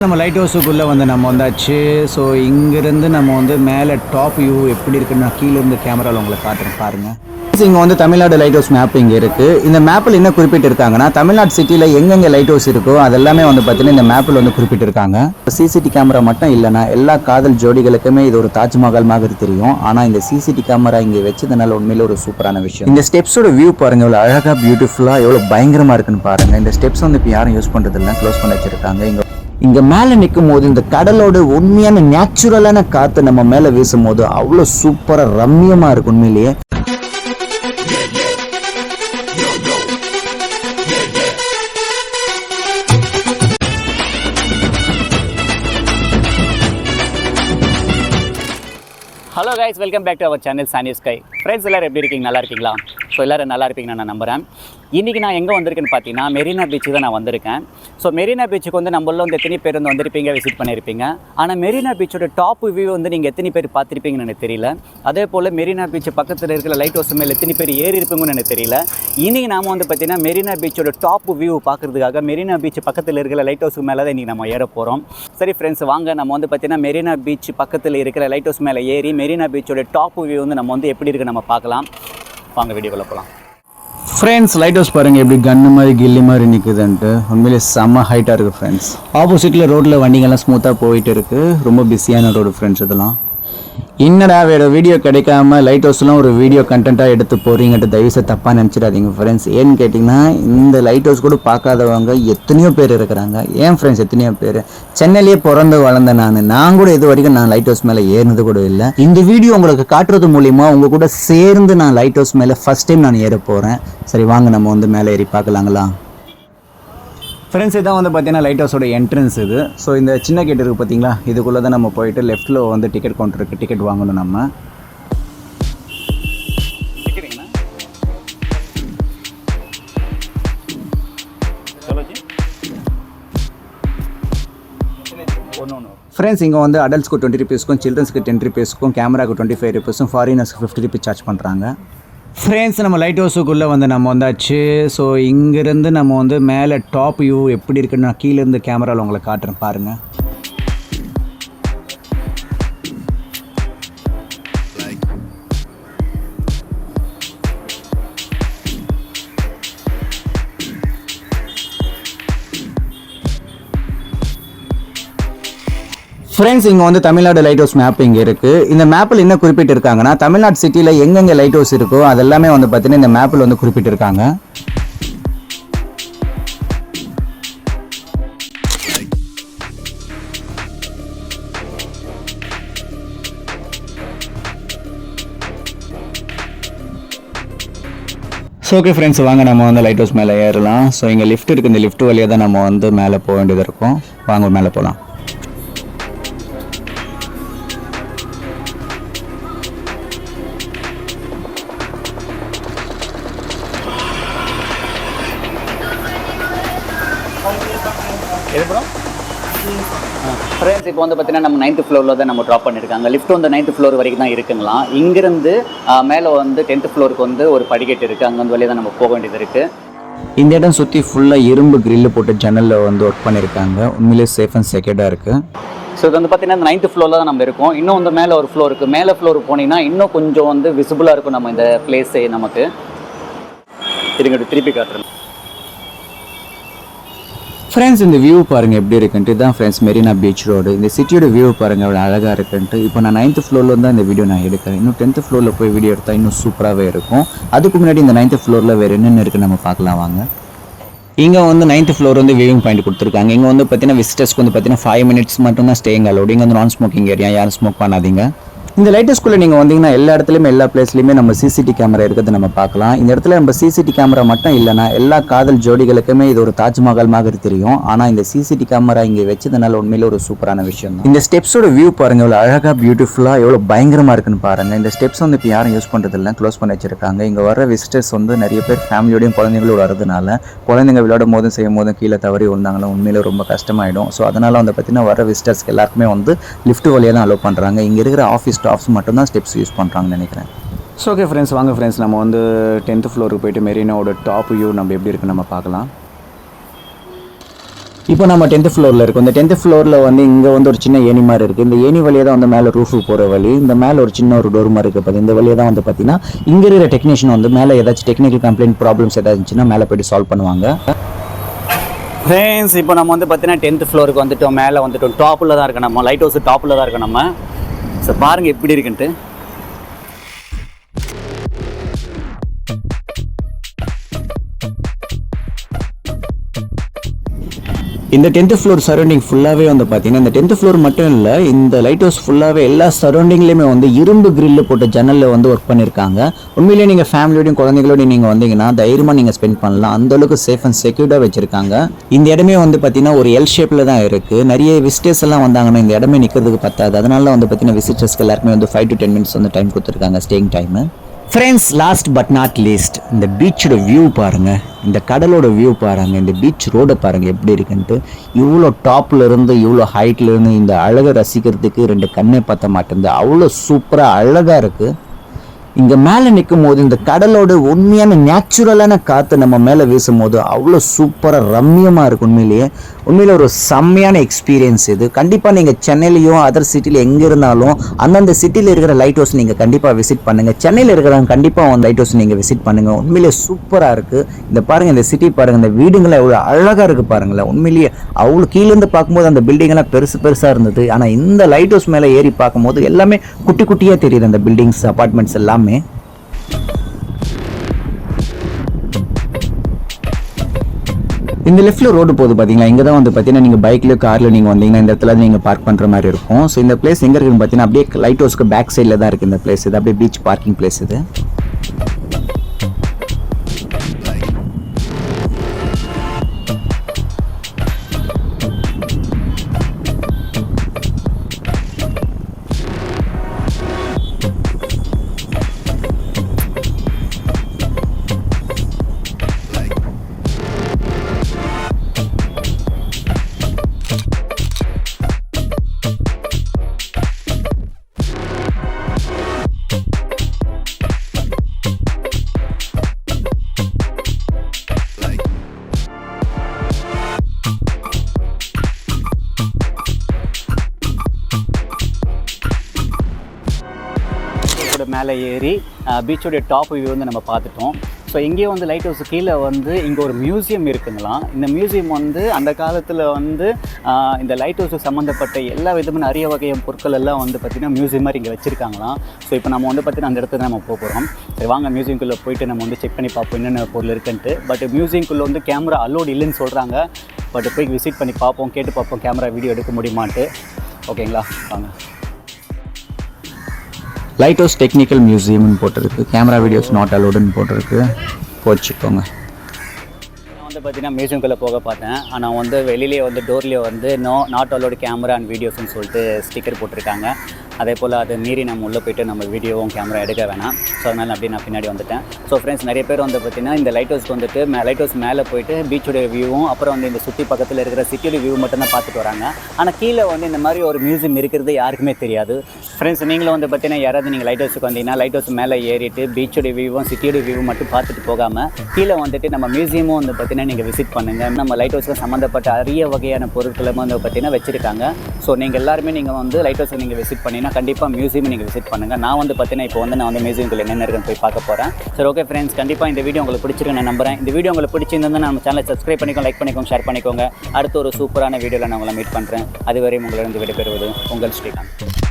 நம்ம லைட் ஹவுஸுக்குள்ளே வந்து நம்ம வந்தாச்சு. ஸோ இங்கேருந்து நம்ம வந்து மேலே டாப் வியூ எப்படி இருக்குன்னு நான் கீழேருந்து கேமராவில் உங்களை காட்டுறேன் பாருங்கள். இங்கே வந்து தமிழ்நாடு லைட் ஹவுஸ் மேப் இங்கே இருக்குது. இந்த மேப்பில் என்ன குறிப்பிட்டிருக்காங்கன்னா தமிழ்நாடு சிட்டியில் எங்கெங்கே லைட் ஹவுஸ் இருக்கோ அதெல்லாமே வந்து பார்த்தீங்கன்னா இந்த மேப்பில் வந்து குறிப்பிட்டிருக்காங்க. சிசிடி கேமரா மட்டும் இல்லைனா எல்லா காதல் ஜோடிகளுக்குமே இது ஒரு தாஜ்மஹால் மாதிரி தெரியும். ஆனால் இந்த சிசிடி கேமரா இங்கே வச்சதுனால உண்மையில ஒரு சூப்பரான விஷயம். இந்த ஸ்டெப்ஸோட வியூ பாருங்கள், எவ்வளோ அழகாக பியூட்டிஃபுல்லாக எவ்வளோ பயங்கரமாக இருக்குன்னு பாருங்கள். இந்த ஸ்டெப்ஸ் வந்து இப்போ யாரும் யூஸ் பண்ணுறதில்ல, க்ளோஸ் பண்ணி வச்சுருக்காங்க. இங்கே மேலே நிற்கும் போது இந்த கடலோட உண்மையான நேச்சுரலான காற்று நம்ம மேலே வீசும் போது அவ்வளோ சூப்பராக ரம்மியமாக இருக்கும் உண்மையிலேயே. Hello guys, welcome back to our channel Saani sky. Friends எல்லோரும் எப்படி இருக்கீங்க? நல்லா இருக்கீங்களா? ஸோ எல்லோரும் நல்லா இருப்பீங்கன்னு நான் நம்புகிறேன். இன்றைக்கி நான் எங்கே வந்திருக்கேன்னு பார்த்தீங்கன்னா மெரினா பீச்சுக்கு தான் நான் வந்திருக்கேன். ஸோ மெரினா பீச்சுக்கு வந்து நம்மள வந்து எத்தனை பேர் வந்து வந்திருப்பீங்க, விசிட் பண்ணியிருப்பீங்க. ஆனால் மெரினா பீச்சோட டாப் வியூ வந்து நீங்கள் எத்தனை பேர் பார்த்துருப்பீங்கன்னு எனக்கு தெரியல. அதே போல் மெரினா பீச் பக்கத்தில் இருக்கிற லைட் ஹவுஸ் மேலே எத்தனை பேர் ஏறி இருப்பீங்கன்னு எனக்கு தெரியல. இன்றைக்கி நாம் வந்து பார்த்தீங்கன்னா மெரினா பீச்சோட டாப் வியூ பார்க்குறதுக்காக மெரினா பீச் பக்கத்தில் இருக்கிற லைட் ஹவுஸ் மேலே தான் இன்றைக்கி நம்ம ஏற போகிறோம். சரி ஃப்ரெண்ட்ஸ், வாங்க நம்ம வந்து பார்த்தீங்கன்னா மெரினா பீச் பக்கத்தில் இருக்கிற லைட் ஹவுஸ் மேலே ஏறி மெரினா பீச்சோட டாப் வியூ வந்து நம்ம வந்து எப்படி இருக்குது நம்ம பார்க்கலாம். வாங்க வீடியோக்குள்ளே போகலாம். ஃப்ரெண்ட்ஸ், லைட் ஹவுஸ் பாருங்கள் எப்படி கன்னு மாதிரி கில்லி மாதிரி நிற்குதுன்ட்டு. உண்மையிலே செம்ம ஹைட்டாக இருக்குது ஃப்ரெண்ட்ஸ். ஆப்போசிட்டில் ரோட்டில் வண்டிங்கெல்லாம் ஸ்மூத்தாக போயிட்டு இருக்குது. ரொம்ப பிஸியான ரோடு ஃப்ரெண்ட்ஸ். இதெல்லாம் என்னடா வேறு வீடியோ கிடைக்காம லைட் ஹவுஸ்லாம் ஒரு வீடியோ கண்டென்ட்டாக எடுத்து போகிறீங்கன்ட்டு தயவுசெய்து தப்பாக நினச்சிடாதீங்க ஃப்ரெண்ட்ஸ். ஏன்னு கேட்டிங்கன்னா இந்த லைட் ஹவுஸ் கூட பார்க்காதவங்க எத்தனையோ பேர் இருக்கிறாங்க. ஏன் ஃப்ரெண்ட்ஸ், எத்தனையோ பேர். சென்னையிலேயே பிறந்து வளர்ந்த நான் கூட இது வரைக்கும் நான் லைட் ஹவுஸ் மேலே ஏறினது கூட இல்லை. இந்த வீடியோ உங்களுக்கு காட்டுறது மூலிமா உங்கள் கூட சேர்ந்து நான் லைட் ஹவுஸ் மேலே ஃபஸ்ட் டைம் நான் ஏற போகிறேன். சரி வாங்க நம்ம வந்து மேலே ஏறி பார்க்கலாங்களா ஃப்ரெண்ட்ஸ். இதான் வந்து பார்த்தீங்கன்னா லைட் ஹவுஸோட என்ட்ரன்ஸ் இது. ஸோ இந்த சின்ன கேட் இருக்குது பார்த்தீங்களா, இதுக்குள்ளே தான் நம்ம போயிட்டு லெஃப்ட்டில் வந்து டிக்கெட் கவுண்டர் இருக்குது, டிக்கெட் வாங்கணும் நம்ம. ஃப்ரெண்ட்ஸ், இங்கே வந்து அடல்ட்ஸ்க்கு 20 ரூபீஸ்க்கும் சில்ட்ரன்ஸ்க்கு 10 ரூபீஸ்க்கும் கேமராவுக்கு 25 ரூபீஸும் ஃபாரினர்ஸ்க்கு 50 ரூபீஸ் சார்ஜ் பண்ணுறாங்க. ஃப்ரெண்ட்ஸ், நம்ம லைட் ஹவுஸுக்குள்ளே வந்து நம்ம வந்தாச்சு. ஸோ இங்கேருந்து நம்ம வந்து மேலே டாப் வியூ எப்படி இருக்குன்னு நான் கீழேருந்து கேமராவில் உங்களை காட்டுறேன் பாருங்கள். ஃப்ரெண்ட்ஸ், இங்கே வந்து தமிழ்நாடு லைட் ஹவுஸ் மேப் இங்கே இருக்குது. இந்த மேப்பில் என்ன குறிப்பிட்டிருக்காங்கன்னா தமிழ்நாடு சிட்டியில் எங்கெங்கே லைட் ஹவுஸ் இருக்கோ அதெல்லாமே வந்து பார்த்தீங்கன்னா இந்த மேப்பில் வந்து குறிப்பிட்டிருக்காங்க. ஸோ ஓகே ஃப்ரெண்ட்ஸ், வாங்க நம்ம வந்து லைட் ஹவுஸ் மேலே ஏறலாம். ஸோ இங்கே லிஃப்ட் இருக்குது, இந்த லிஃப்ட் வழியாக தான் நம்ம வந்து மேலே போக வேண்டியது இருக்கும். வாங்க மேலே போகலாம். ஃப்ரெண்ட்ஸ், இப்போ வந்து பார்த்தீங்கன்னா நம்ம 9th ஃப்ளோரில் தான் நம்ம ட்ராப் பண்ணியிருக்காங்க. லிஃப்ட் வந்து 9th ஃப்ளோர் வரைக்கும் தான் இருக்குங்களா. இங்கேருந்து மேலே வந்து 10th ஃப்ளோருக்கு வந்து ஒரு படிக்கட்டு இருக்குது, அங்கே வந்து வழியாக தான் நம்ம போக வேண்டியது இருக்குது. இந்த இடம் சுற்றி ஃபுல்லாக இரும்பு கிரில்லு போட்டு ஜன்னலில் வந்து ஒர்க் பண்ணியிருக்காங்க. உண்மையிலே சேஃப் அண்ட் செக்யூர்டாக இருக்குது. ஸோ இது வந்து பார்த்தீங்கன்னா 9th ஃப்ளோரில் தான் நம்ம இருக்கோம். இன்னும் வந்து மேலே ஒரு ஃப்ளோர் இருக்குது. மேலே ஃப்ளோருக்கு போனீங்கன்னா இன்னும் கொஞ்சம் வந்து விசிபிளாக இருக்கும் நம்ம இந்த பிளேஸே நமக்கு. திருப்பி காட்டுறேன் ஃப்ரெண்ட்ஸ். இந்த வியூ பாருங்கள் எப்படி இருக்குன்ட்டு. இதுதான் ஃப்ரெண்ட்ஸ் மெரினா பீச் ரோடு. இந்த சிட்டியோட வியூ பாருங்கள் அவ்வளோ அழகாக இருக்குன்ட்டு. இப்போ நான் 9th ஃப்ளோரில் தான் இந்த வீடியோ நான் எடுக்கிறேன். இன்னும் 10th ஃப்ளோரில் போய் வீடியோ எடுத்தால் இன்னும் சூப்பராகவே இருக்கும். அதுக்கு முன்னாடி இந்த 9th ஃப்ளோரில் வேறு என்னென்ன இருக்குது நம்ம பார்க்கலாம் வாங்க. இங்கே வந்து 9th ஃப்ளோர் வந்து வியூவிங் பாயிண்ட் கொடுத்துருக்காங்க. இங்கே வந்து பார்த்தீங்கன்னா விசிட்டர்ஸ்க்கு வந்து பார்த்தீங்கன்னா 5 மினிட்ஸ் மட்டும் தான் ஸ்டேயிங் அலோடு. இங்கே வந்து நான் ஸ்மோக்கிங் ஏரியா, யாரும் ஸ்மோக் பண்ணாதீங்க. இந்த லைட் ஹவுஸ்குள்ளே நீங்கள் வந்தீங்கன்னா எல்லா இடத்துலையுமே எல்லா பிளேஸ்லையுமே நம்ம சிசிடி கேமரா இருக்கிறது நம்ம பார்க்கலாம். இந்த இடத்துல நம்ம சிசிடி கேமரா மட்டும் இல்லைனா எல்லா காதல் ஜோடிகளுக்குமே இது ஒரு தாஜ்மஹால் மாதிரி தெரியும். ஆனால் இந்த சிசிடி கேமரா இங்கே வச்சதுனால உண்மையில ஒரு சூப்பரான விஷயம் தான். இந்த ஸ்டெப்ஸோட வியூ பாருங்கள், எவ்வளோ அழகாக பியூட்டிஃபுல்லாக எவ்வளோ பயங்கரமாக இருக்குன்னு பாருங்கள். இந்த ஸ்டெப்ஸ் வந்து இப்போ யாரும் யூஸ் பண்ணுறதில்ல, க்ளோஸ் பண்ணி வச்சிருக்காங்க. இங்கே வர விசிட்டர்ஸ் வந்து நிறைய பேர் ஃபேமிலியோடையும் குழந்தைங்களோட வரதுனால குழந்தைங்க விளையாடும் போதும் செய்யும் போதும் கீழே தவறி விழுந்தாங்கன்னா உண்மையில ரொம்ப கஷ்டமாயிடும். ஸோ அதனால் வந்து பார்த்தீங்கன்னா வர விசிட்டர்ஸ்க்கு எல்லாருக்குமே வந்து லிஃப்ட் வழியாக தான் அலோவ் பண்ணுறாங்க. இங்கே இருக்கிற ஆஃபீஸ் ஸ்டாஃப்ஸ் மட்டும்தான் ஸ்டெப்ஸ் யூஸ் பண்ணுறாங்கன்னு நினைக்கிறேன். ஸோ ஓகே ஃப்ரெண்ட்ஸ், வாங்க ஃப்ரெண்ட்ஸ் நம்ம வந்து 10th ஃப்ளோருக்கு போயிட்டு மெரினாவோட டாப் வியூ நம்ம எப்படி இருக்குன்னு நம்ம பார்க்கலாம். இப்போ நம்ம 10th ஃப்ளோரில் இருக்கோம். இந்த 10th ஃப்ளோரில் வந்து இங்கே வந்து ஒரு சின்ன ஏணி மாதிரி இருக்குது. இந்த ஏணி வழியாக தான் வந்து மேலே ரூஃபுக்கு போகிற வழி. இந்த மேலே ஒரு சின்ன ஒரு டோர் மாதிரி இருக்குது. பார்த்து இந்த வழியாக தான் வந்து பார்த்தீங்கன்னா இங்கே இருக்கிற டெக்னீஷியன் வந்து மேலே ஏதாச்சும் டெக்னிக்கல் கம்ப்ளைண்ட் ப்ராப்ளம்ஸ் ஏதாச்சும் இருந்துச்சுன்னா மேலே போய்ட்டு சால்வ் பண்ணுவாங்க. ஃப்ரெண்ட்ஸ் இப்போ நம்ம வந்து பார்த்தீங்கன்னா 10th ஃப்ளோருக்கு வந்துட்டோம். மேலே வந்துட்டோம். டாப்பில் தான் இருக்கோம் நம்ம. லைட் ஹவுஸ் டாப்பில் தான் இருக்கோம் நம்ம. ஸோ பாருங்கள் எப்படி இருக்குன்ட்டு. இந்த 10th ஃப்ளோர் சரௌண்டிங் ஃபுல்லாகவே வந்து பார்த்தீங்கன்னா இந்த 10th ஃப்ளோர் மட்டும் இல்லை, இந்த லைட் ஹவுஸ் ஃபுல்லாகவே எல்லா சரௌண்டிங்லேயுமே வந்து இரும்பு கிரில் போட்ட ஜன்னலில் வந்து ஒர்க் பண்ணியிருக்காங்க. உண்மையிலேயே நீங்கள் ஃபேமிலியோடையும் குழந்தைங்களோடையும் நீங்கள் வந்தீங்கன்னா தைரியமாக நீங்கள் ஸ்பெண்ட் பண்ணலாம். அந்தளவுக்கு சேஃப் அண்ட் செக்யூர்டாக வச்சுருக்காங்க. இந்த இடமே வந்து பார்த்தீங்கன்னா ஒரு எல் ஷேப்பில் தான் இருக்குது. நிறைய விசிட்டர்ஸ் எல்லாம் வந்தாங்கன்னா இந்த இடமே நிற்கிறதுக்கு பத்தாது. அதனால வந்து பார்த்தீங்கன்னா விசிட்டர்ஸ்க்கு எல்லாருமே வந்து 5 to 10 minutes வந்து டைம் கொடுத்துருக்காங்க staying time. Friends, last but not least, இந்த பீச்சோட வியூ பாருங்கள், இந்த கடலோட வியூ பாருங்கள், இந்த பீச் ரோடை பாருங்கள் எப்படி இருக்குன்ட்டு. இவ்வளோ டாப்பில் இருந்து இவ்வளோ ஹைட்டில் இருந்து இந்த அழகை ரசிக்கிறதுக்கு 2 கண்ணே பத்த மாட்டேங்குது. அவ்வளோ சூப்பராக அழகாக இருக்குது. இங்கே மேலே நிற்கும் போது இந்த கடலோட உண்மையான நேச்சுரலான காற்று நம்ம மேலே வீசும் போது அவ்வளோ சூப்பராக ரம்மியமாக இருக்கும். உண்மையிலே ஒரு செம்மையான எக்ஸ்பீரியன்ஸ் இது. கண்டிப்பாக நீங்கள் சென்னையிலையும் அதர் சிட்டியில் எங்கே இருந்தாலும் அந்தந்த சிட்டியில் இருக்கிற லைட் ஹவுஸ் நீங்கள் கண்டிப்பாக விசிட் பண்ணுங்கள். சென்னையில் இருக்கிறவங்க கண்டிப்பாக அந்த லைட் ஹவுஸ் நீங்கள் விசிட் பண்ணுங்கள். உண்மையிலே சூப்பராக இருக்குது. இந்த பாருங்கள், இந்த சிட்டி பாருங்கள், இந்த வீடுங்களாம் எவ்வளோ அழகாக இருக்குது பாருங்களேன். உண்மையிலேயே அவ்வளோ கீழேருந்து பார்க்கும்போது அந்த பில்டிங்கெல்லாம் பெருசாக இருந்தது. ஆனால் இந்த லைட் ஹவுஸ் மேலே ஏறி பார்க்கும்போது எல்லாமே குட்டி குட்டியாக தெரியுது. அந்த பில்டிங்ஸ், அப்பார்ட்மெண்ட்ஸ் எல்லாம் இந்த லெஃப்ட்ல ரோடு போகுது பாத்தீங்களா. இங்க தான் வந்து பாத்தீங்கன்னா நீங்க பைக்லயோ கார்ல நீங்க வந்தீங்கன்னா இந்த இடத்துல நீங்க பார்க் பண்ற மாதிரி இருக்கும். ஸோ இந்த பிளேஸ் எங்க இருக்குன்னு பாத்தீங்கன்னா அப்படியே லைட் ஹவுஸ்க்கு பேக் சைட்ல தான் இருக்கு இந்த பிளேஸ். இது அப்படியே பீச் பார்க்கிங் பிளேஸ் இது. மேலே ஏறி பீச்சோடைய டாப் வியூ வந்து நம்ம பார்த்துட்டோம். ஸோ இங்கேயே வந்து லைட் ஹவுஸ் கீழே வந்து இங்கே ஒரு மியூசியம் இருக்குங்களாம். இந்த மியூசியம் வந்து அந்த காலத்தில் வந்து இந்த லைட் ஹவுஸுக்கு சம்மந்தப்பட்ட எல்லா விதமான அரிய வகையான பொருட்கள் எல்லாம் வந்து பார்த்திங்கன்னா மியூசியம் மாதிரி இங்கே வச்சுருக்காங்களாம். ஸோ இப்போ நம்ம வந்து பார்த்திங்கன்னா அந்த இடத்துல நம்ம போகிறோம். சரி வாங்க மியூசியம்குள்ளே போயிட்டு நம்ம வந்து செக் பண்ணி பார்ப்போம் என்னென்ன பொருள் இருக்குன்ட்டு. பட் மியூசியம்குள்ளே வந்து கேமரா அலோடு இல்லைன்னு சொல்கிறாங்க. பட் போய் விசிட் பண்ணி பார்ப்போம், கேட்டு பார்ப்போம் கேமரா வீடியோ எடுக்க முடியுமான்ட்டு. ஓகேங்களா, வாங்க. லைட் ஹவுஸ் டெக்னிக்கல் மியூசியம்னு போட்டிருக்கு. கேமரா வீடியோஸ் நாட் அலோடுன்னு போட்டிருக்கு. போச்சுக்கோங்க. நான் வந்து பார்த்தீங்கன்னா மியூசியம்குள்ளே போக பார்த்தேன். ஆனால் வந்து வெளியிலேயே வந்து டோர்லேயே வந்து நாட் அலோடு கேமரா அண்ட் வீடியோஸ்ன்னு சொல்லிட்டு ஸ்டிக்கர் போட்டிருக்காங்க. அதே போல் அதை மீறி நம்ம உள்ளே போய்ட்டு நம்ம வீடியோவும் கேமரா எடுக்க வேணாம். ஸோ அதனால் அப்படியே நான் பின்னாடி வந்துட்டேன். ஸோ ஃப்ரெண்ட்ஸ், நிறைய பேர் வந்து பார்த்திங்கன்னா இந்த லைட் ஹவுஸ்க்கு வந்துட்டு லைட் ஹவுஸ் மேலே போயிட்டு பீச்சோடைய வியூவும் அப்புறம் வந்து இந்த சுற்றி பக்கத்தில் இருக்கிற சிட்டியோட வியூ மட்டும் தான் பார்த்துட்டு வராங்க. ஆனால் கீழே வந்து இந்த மாதிரி ஒரு மியூசியம் இருக்கிறது யாருக்குமே தெரியாது. ஃப்ரெண்ட்ஸ், நீங்களும் வந்து பார்த்தீங்கன்னா யாராவது நீங்கள் லைட் ஹவுஸுக்கு வந்தீங்கன்னா லைட் ஹவுஸ் மேலே ஏறிட்டு பீச்சோடைய வியூவும் சிட்டியோட வியூவும் மட்டும் பார்த்துட்டு போகாமல் கீழே வந்துட்டு நம்ம மியூசியமும் வந்து பார்த்தீங்கன்னா நீங்கள் விசிட் பண்ணுங்கள். நம்ம லைட் ஹவுஸுக்கு சம்மந்தப்பட்ட அரிய வகையான பொருட்களும் வந்து பார்த்தீங்கன்னா வச்சுருக்காங்க. ஸோ நீங்கள் எல்லாருமே நீங்கள் வந்து லைட் ஹவுஸை நீங்கள் விசிட் பண்ணிங்கன்னா கண்டிப்பாக மியூசியம் நீங்கள் விசிட் பண்ணுங்கள். நான் வந்து பார்த்தீங்கன்னா இப்போ வந்து நான் வந்து மியூசியம்குள்ள என்னென்ன இருக்குன்னு போய் பார்க்க போகிறேன். சரி, ஓகே ஃப்ரெண்ட்ஸ், கண்டிப்பாக இந்த வீடியோ உங்களுக்கு பிடிச்சிருக்கு நான் நம்புறேன். இந்த வீடியோ உங்களுக்கு பிடிச்சிருந்தா நம்ம சேனலை சப்ஸ்கிரைப் பண்ணிக்கோங்க, லைக் பண்ணிக்கோங்க, ஷேர் பண்ணிக்கோங்க. அடுத்த ஒரு சூப்பரான வீடியோவில் நான் உங்களை மீட் பண்ணுறேன். அதுவரை உங்களிடம் விடைபெறுவது உங்கள் ஸ்ரீகாந்த்.